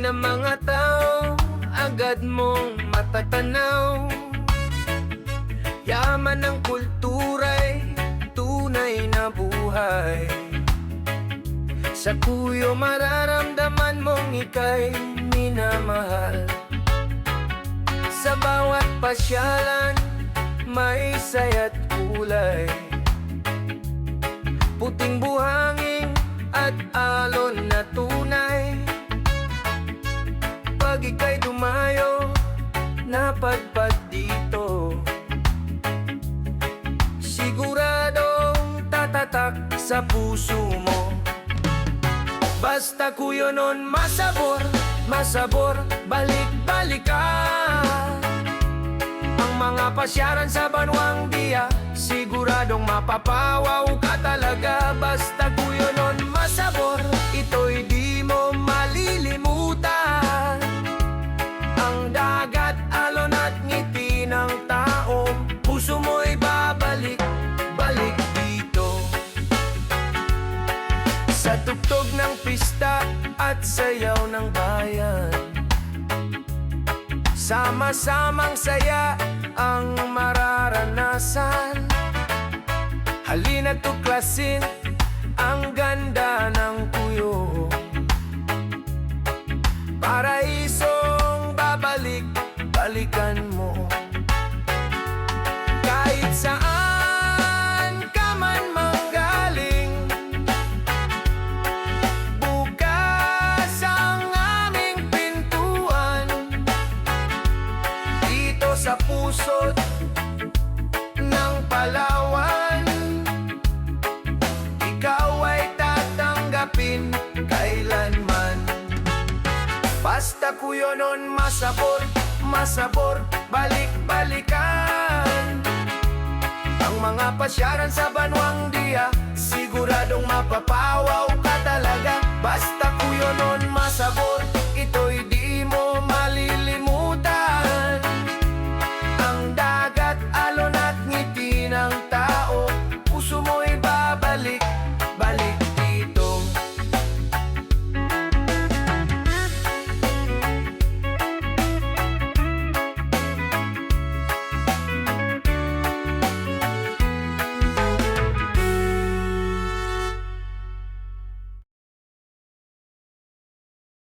ng mga tao, agad mong matatanaw. Yaman ng kultura'y tunay na buhay. Sa Cuyo mararamdaman mong ika'y minamahal. Sa bawat pasyalan, may saya't kulay. Puting buhangin at alon na tunay. Pag ika'y dumayo, napadpad dito, siguradong tatatak sa puso mo. Basta Cuyo nun masabor, masabor, balik-balikan. Ang mga pasyaran sa Banwang Dia, siguradong mapapawaw ka talaga. Basta Cuyo nun masabor, ito'y di mo malilimutan. Ang dagat, alon at ngiti ng taong puso mo'y babalik, balik dito. Sa tugtog ng pista at sayaw ng bayan, sama-samang saya ang mararanasan. Halina't tuklasin ang ganda ng Cuyo, paraisong babalik-balikan mo. Kahit saan ka man manggaling, bukas ang aming pintuan. Dito sa puso't ng Palawan, ikaw ay tatanggapin kailanman. Basta Cuyo nun masabor, masabor, balik-balikan. Ang mga pasyaran sa Banwang Dia, siguradong mapapawaw ka talaga. Basta Cuyo nun masabor,